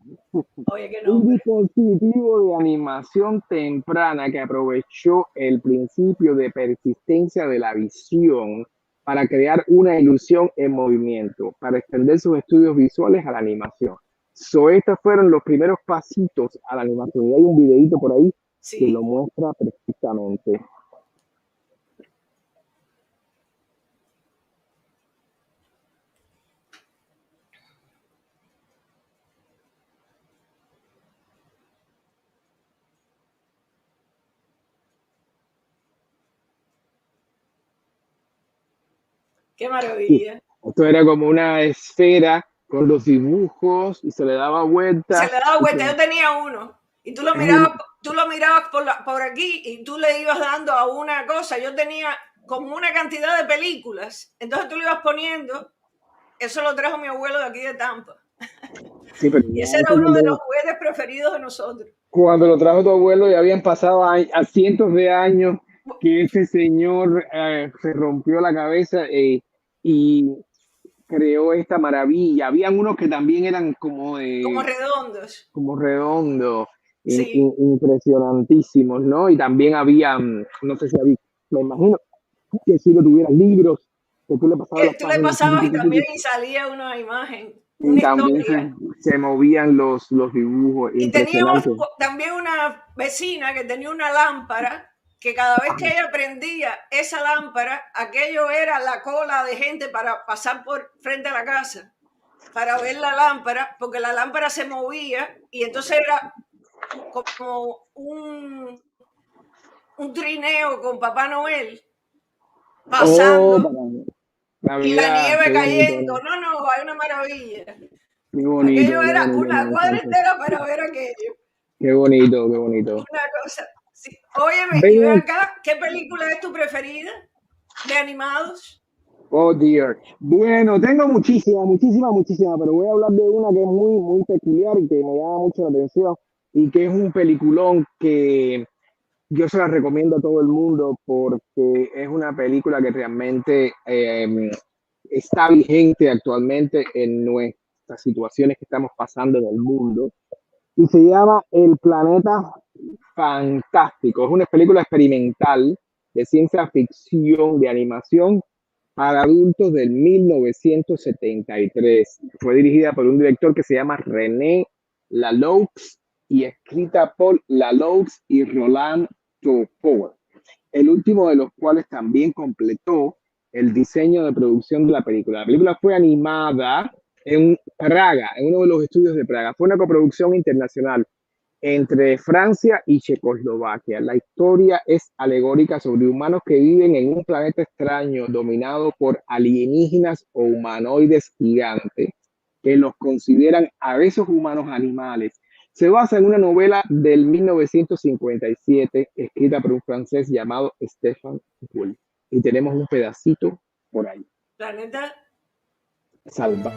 Oye, qué Un nombre. dispositivo de animación temprana que aprovechó el principio de persistencia de la visión para crear una ilusión en movimiento, para extender sus estudios visuales a la animación. Estos fueron los primeros pasitos a la animación. Y hay un videito por ahí que lo muestra perfectamente. Qué maravilla. Esto era como una esfera con los dibujos y se le daba vuelta. Se le daba vuelta. Yo tenía uno. Y tú lo mirabas por aquí y tú le ibas dando a una cosa. Yo tenía como una cantidad de películas. Entonces tú lo ibas poniendo. Eso lo trajo mi abuelo de aquí de Tampa. Sí, pero y ese era uno de los juguetes preferidos de nosotros. Cuando lo trajo tu abuelo ya habían pasado a cientos de años que ese señor se rompió la cabeza y creó esta maravilla. Habían unos que también eran como redondos. Como redondos. Sí. Impresionantísimos, ¿no? Y también había, no sé si había, me imagino que si lo tuvieras libros, que tú le pasabas. Tú le pasabas y también salía una imagen. Y también se movían los dibujos. Y teníamos también una vecina que tenía una lámpara que cada vez que ella prendía esa lámpara, aquello era la cola de gente para pasar por frente a la casa, para ver la lámpara, porque la lámpara se movía y entonces era como un trineo con Papá Noel pasando. Y la nieve cayendo. No, hay una maravilla. Qué bonito. Aquello era una cuadra entera para ver aquello. Qué bonito. Una cosa. Sí. Óyeme, y ven acá, ¿qué película es tu preferida de animados? Oh, dear. Bueno, tengo muchísimas, pero voy a hablar de una que es muy, muy peculiar y que me llama mucho la atención y que es un peliculón que yo se la recomiendo a todo el mundo porque es una película que realmente está vigente actualmente en nuestras situaciones que estamos pasando en el mundo y se llama El Planeta Fantástico. Es una película experimental de ciencia ficción, de animación para adultos del 1973. Fue dirigida por un director que se llama René Laloux y escrita por Laloux y Roland Topor, el último de los cuales también completó el diseño de producción de la película. La película fue animada en Praga, en uno de los estudios de Praga. Fue una coproducción internacional entre Francia y Checoslovaquia. La historia es alegórica sobre humanos que viven en un planeta extraño dominado por alienígenas o humanoides gigantes que los consideran a esos humanos animales. Se basa en una novela del 1957 escrita por un francés llamado Stéphane Bull. Y tenemos un pedacito por ahí. Planeta Salva.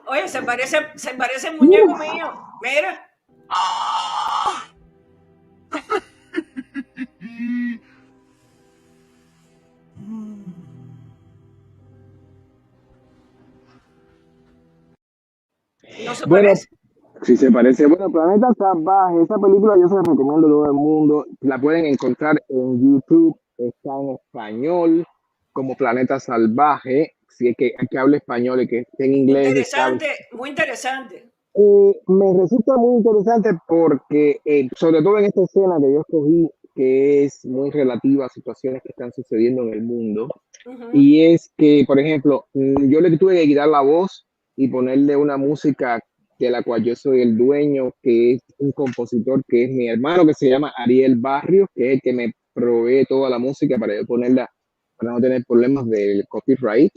Oye, se parece al muñeco mío. Mira. No se Bueno, parece. si se parece. Bueno, Planeta Salvaje, esa película yo se la recomiendo a todo el mundo. La pueden encontrar en YouTube, está en español como Planeta Salvaje. Si es que hable español y que esté en inglés, Interesante, muy interesante. me resulta muy interesante porque, sobre todo en esta escena que yo escogí, que es muy relativa a situaciones que están sucediendo en el mundo, y es que, por ejemplo, yo le tuve que quitar la voz y ponerle una música de la cual yo soy el dueño, que es un compositor que es mi hermano, que se llama Ariel Barrios, que es el que me provee toda la música para yo ponerla, para no tener problemas del copyright.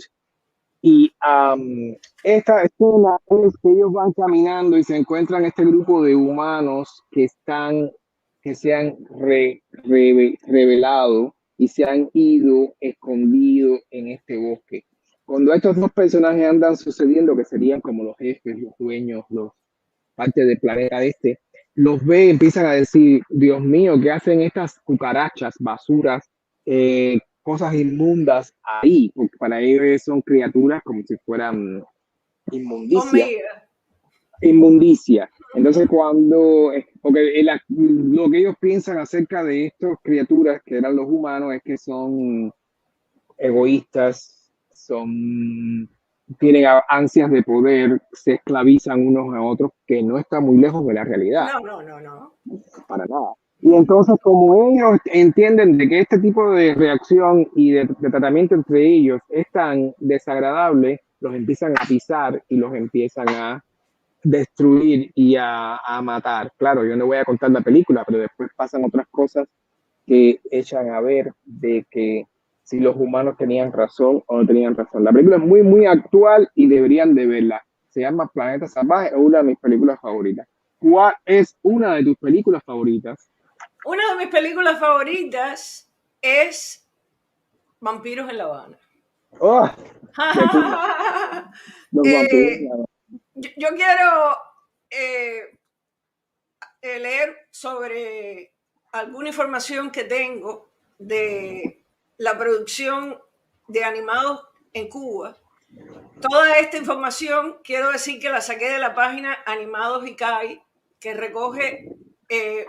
Y esta escena es que ellos van caminando y se encuentran este grupo de humanos que se han revelado y se han ido escondido en este bosque. Cuando estos dos personajes andan sucediendo, que serían como los jefes, los dueños, los partes del planeta este, los ve y empiezan a decir, Dios mío, ¿qué hacen estas cucarachas, basuras, cosas inmundas ahí? Porque para ellos son criaturas como si fueran inmundicia. Inmundicia. Entonces porque lo que ellos piensan acerca de estas criaturas que eran los humanos es que son egoístas, tienen ansias de poder, se esclavizan unos a otros, que no está muy lejos de la realidad. No. Para nada. Y entonces, como ellos entienden de que este tipo de reacción y de tratamiento entre ellos es tan desagradable, los empiezan a pisar y los empiezan a destruir y a matar. Claro, yo no voy a contar la película, pero después pasan otras cosas que echan a ver de que si los humanos tenían razón o no tenían razón. La película es muy, muy actual y deberían de verla. Se llama Planeta Salvaje, es una de mis películas favoritas. ¿Cuál es una de tus películas favoritas? Una de mis películas favoritas es Vampiros en La Habana. Oh, yo quiero leer sobre alguna información que tengo de la producción de animados en Cuba. Toda esta información quiero decir que la saqué de la página Animados Ikai, que recoge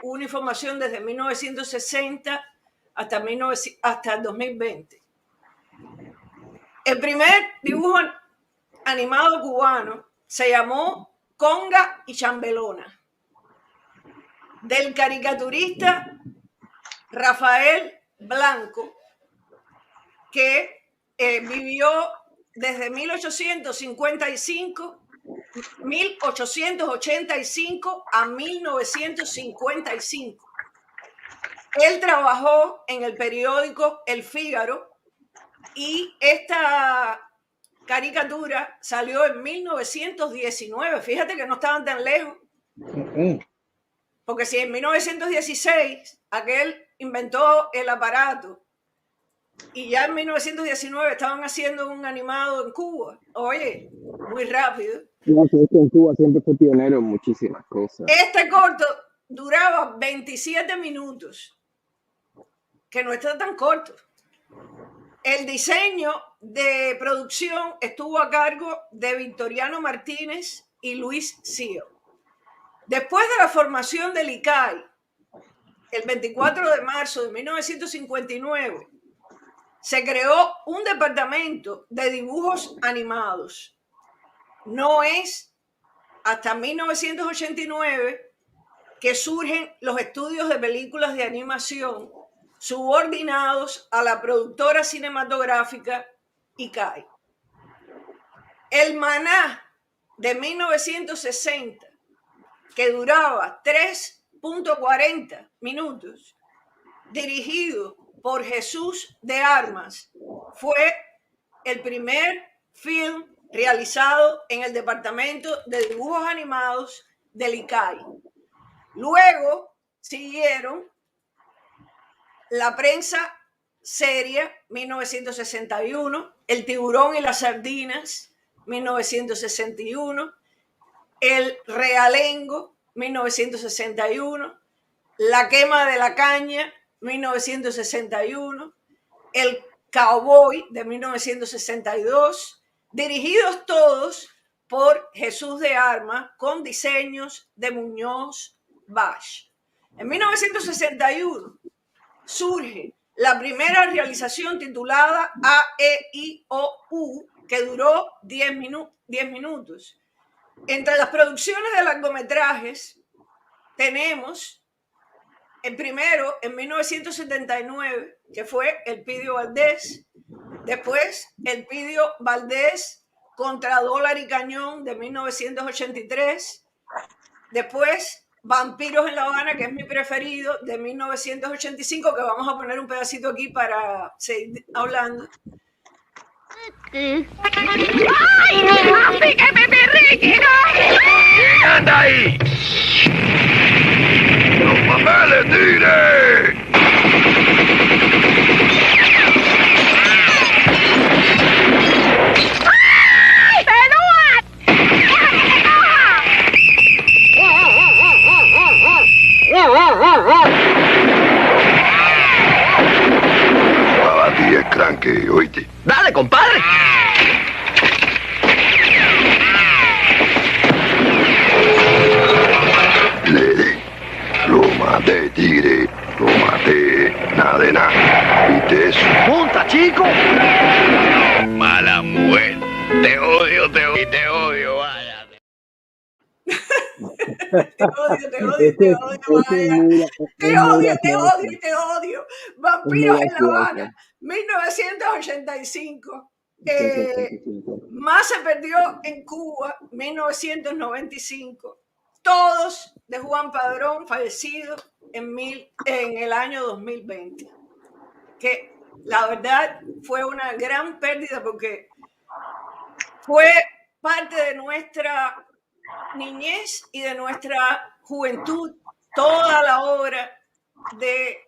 una información desde 1960 hasta 2020. El primer dibujo animado cubano se llamó Conga y Chambelona, del caricaturista Rafael Blanco, que vivió desde 1885 a 1955. Él trabajó en el periódico El Fígaro y esta caricatura salió en 1919. Fíjate que no estaban tan lejos. Porque si en 1916 aquel inventó el aparato y ya en 1919 estaban haciendo un animado en Cuba, oye, muy rápido. No, sí, es que en Cuba siempre fue pionero en muchísimas cosas. Este corto duraba 27 minutos, que no está tan corto. El diseño de producción estuvo a cargo de Victoriano Martínez y Luis Sío. Después de la formación del ICAI, el 24 de marzo de 1959, se creó un departamento de dibujos animados. No es hasta 1989 que surgen los estudios de películas de animación subordinados a la productora cinematográfica ICAI. El Maná de 1960, que duraba 3.40 minutos, dirigido por Jesús de Armas, fue el primer film realizado en el departamento de dibujos animados del ICAI. Luego siguieron La prensa seria, 1961, El tiburón y las sardinas, 1961, El realengo, 1961, La quema de la caña, 1961, El cowboy, de 1962, dirigidos todos por Jesús de Armas, con diseños de Muñoz Basch. En 1961 surge la primera realización titulada A, E, I, O, U, que duró 10 minutos. Entre las producciones de largometrajes tenemos el primero en 1979, que fue Elpidio Valdés, después Elpidio Valdés contra Dólar y Cañón de 1983, después Vampiros en La Habana, que es mi preferido, de 1985, que vamos a poner un pedacito aquí para seguir hablando. ¡Ay, sígueme, mi Ricky! ¿Quién anda ahí? ¡Los papeles, tigre! ¡Ay, Benoit! Para ti es cranque, oíste. Dale, compadre. Le di. Lo maté, tigre. Lo maté. Nada de nada. ¿Viste eso? Monta, chico. Mala mujer. Te odio, te odio, vaya. Te odio, te odio, te odio, te odio, te odio, te odio. Vampiros en La Habana, 1985. Más se perdió en Cuba, 1995. Todos de Juan Padrón, fallecido en el año 2020. Que la verdad fue una gran pérdida porque fue parte de nuestra niñez y de nuestra juventud. Toda la obra de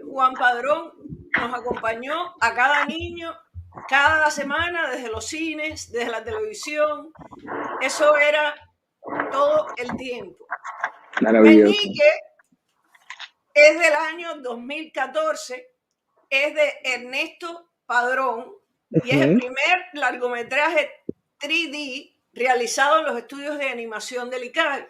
Juan Padrón nos acompañó a cada niño cada semana, desde los cines, desde la televisión. Eso era todo el tiempo. Meñique es del año 2014, es de Ernesto Padrón y es el primer largometraje 3D realizado en los estudios de animación del ICAI.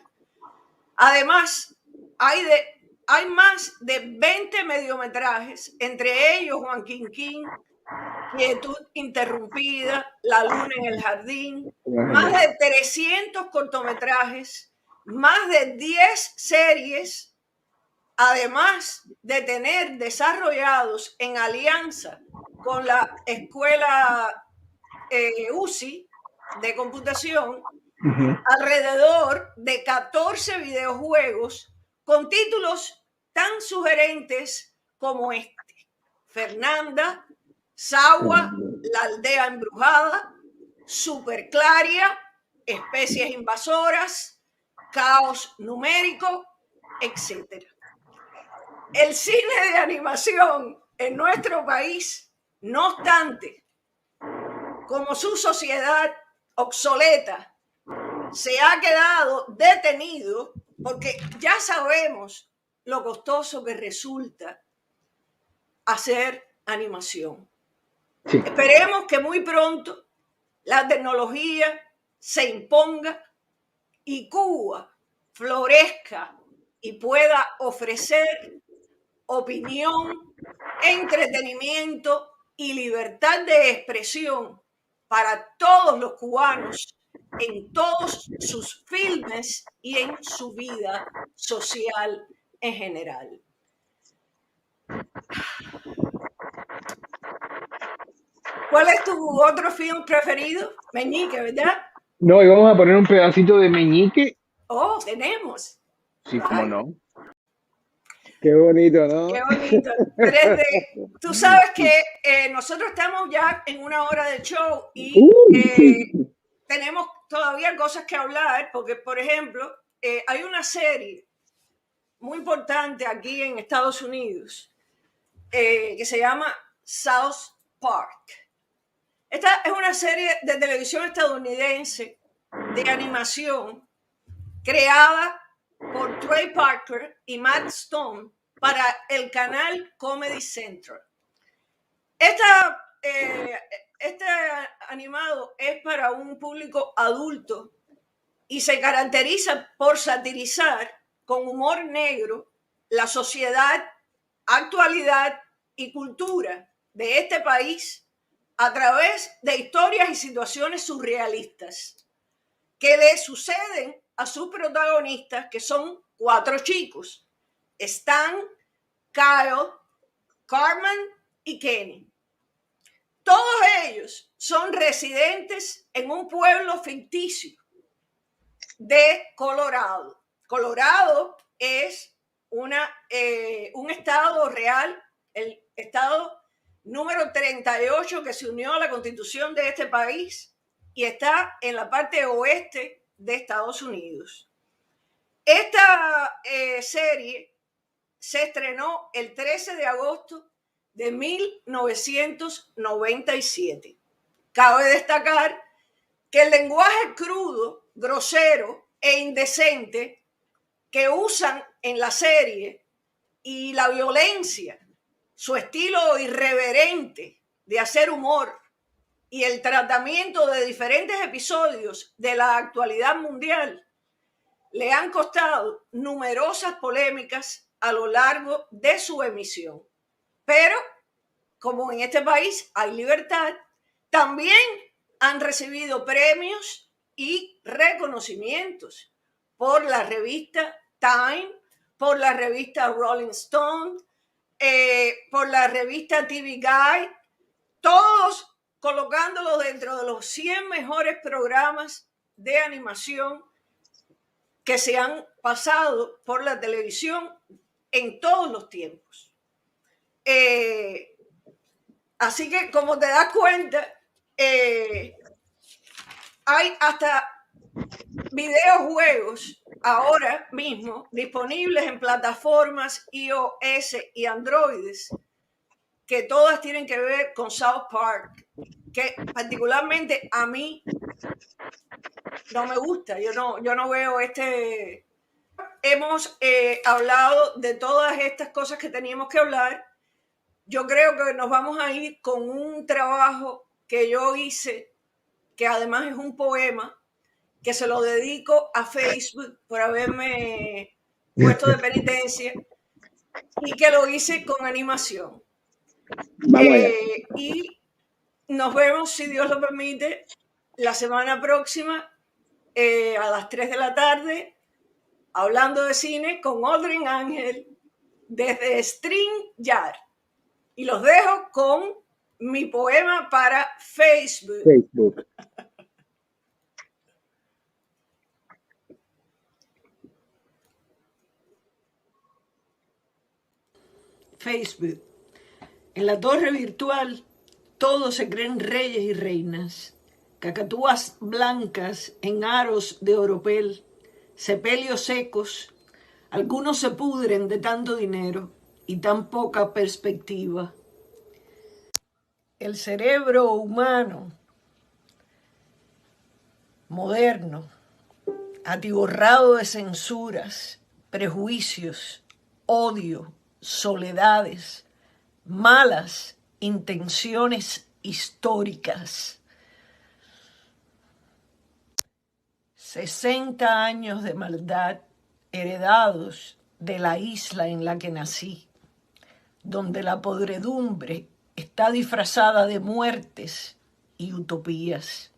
Además, hay más de 20 mediometrajes, entre ellos Juan Quinquín, Quietud interrumpida, La luna en el jardín, más de 300 cortometrajes, más de 10 series, además de tener desarrollados en alianza con la escuela UCI de computación, alrededor de 14 videojuegos con títulos tan sugerentes como este: Fernanda, Sagua, La aldea embrujada, Superclaria, Especies invasoras, Caos numérico, etc. El cine de animación en nuestro país, no obstante, como su sociedad obsoleta se ha quedado detenido porque ya sabemos lo costoso que resulta hacer animación. Sí. Esperemos que muy pronto la tecnología se imponga y Cuba florezca y pueda ofrecer opinión, entretenimiento y libertad de expresión para todos los cubanos en todos sus filmes y en su vida social en general. ¿Cuál es tu otro film preferido? Meñique, ¿verdad? No, y vamos a poner un pedacito de Meñique. Oh, tenemos. Sí, cómo Ay, no. Qué bonito, ¿no? qué bonito. 3D. Tú sabes que nosotros estamos ya en una hora de show y Sí. tenemos todavía cosas que hablar, porque, por ejemplo, hay una serie muy importante aquí en Estados Unidos que se llama South Park. Esta es una serie de televisión estadounidense de animación creada por Trey Parker y Matt Stone para el canal Comedy Central. Este animado es para un público adulto y se caracteriza por satirizar con humor negro la sociedad, actualidad y cultura de este país a través de historias y situaciones surrealistas que le suceden a sus protagonistas, que son 4 chicos: Stan, Kyle, Carmen y Kenny. Todos ellos son residentes en un pueblo ficticio de Colorado. Colorado es un estado real, el estado número 38 que se unió a la constitución de este país y está en la parte oeste de Estados Unidos. Esta serie se estrenó el 13 de agosto de 1997. Cabe destacar que el lenguaje crudo, grosero e indecente que usan en la serie y la violencia, su estilo irreverente de hacer humor y el tratamiento de diferentes episodios de la actualidad mundial le han costado numerosas polémicas a lo largo de su emisión. Pero, como en este país hay libertad, también han recibido premios y reconocimientos por la revista Time, por la revista Rolling Stone, por la revista TV Guide, todos colocándolo dentro de los 100 mejores programas de animación que se han pasado por la televisión en todos los tiempos. Así que, como te das cuenta, hay hasta videojuegos ahora mismo disponibles en plataformas iOS y Androides que todas tienen que ver con South Park, que particularmente a mí no me gusta. Yo no veo Hemos hablado de todas estas cosas que teníamos que hablar. Yo creo que nos vamos a ir con un trabajo que yo hice, que además es un poema, que se lo dedico a Facebook por haberme puesto de penitencia y que lo hice con animación. Y nos vemos, si Dios lo permite, la semana próxima a las 3 de la tarde, hablando de cine con Aldrin Ángel desde StreamYard. Y los dejo con mi poema para Facebook. Facebook. En la torre virtual todos se creen reyes y reinas, cacatúas blancas en aros de oropel, sepelios secos, algunos se pudren de tanto dinero y tan poca perspectiva. El cerebro humano moderno atiborrado de censuras, prejuicios, odio, soledades, malas intenciones históricas. 60 años de maldad heredados de la isla en la que nací, donde la podredumbre está disfrazada de muertes y utopías,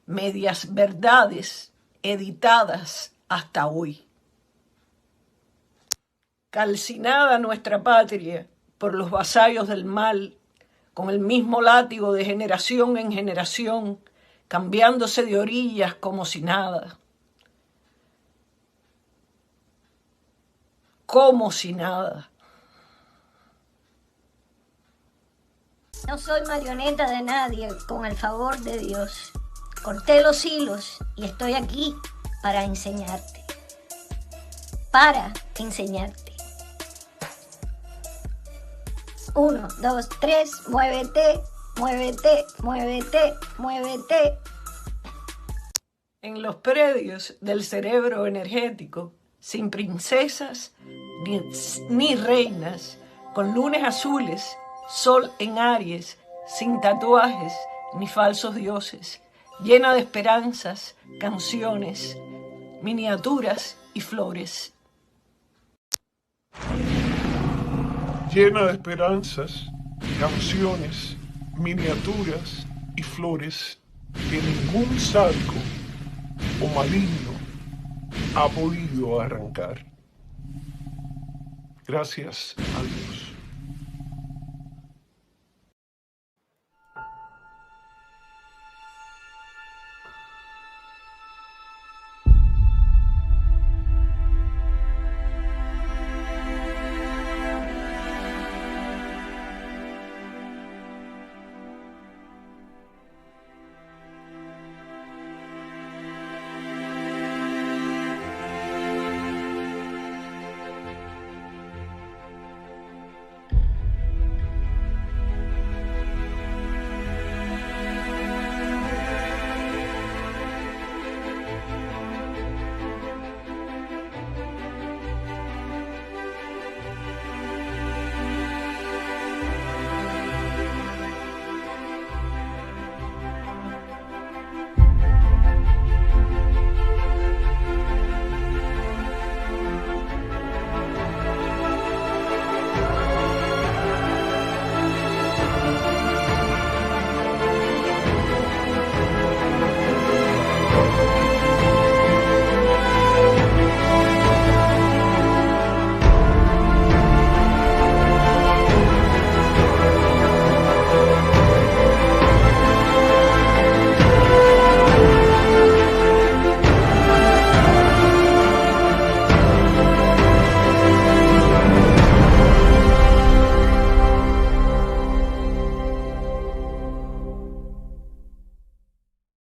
medias verdades editadas hasta hoy. Calcinada nuestra patria por los vasallos del mal, con el mismo látigo de generación en generación, cambiándose de orillas como si nada. Como si nada. No soy marioneta de nadie, con el favor de Dios. Corté los hilos y estoy aquí para enseñarte. Para enseñarte. 1, 2, 3, muévete, muévete, muévete, muévete. En los predios del cerebro energético, sin princesas ni reinas, con lunes azules, sol en Aries, sin tatuajes ni falsos dioses, llena de esperanzas, canciones, miniaturas y flores. Llena de esperanzas, canciones, miniaturas y flores que ningún sádico o maligno ha podido arrancar. Gracias a Dios.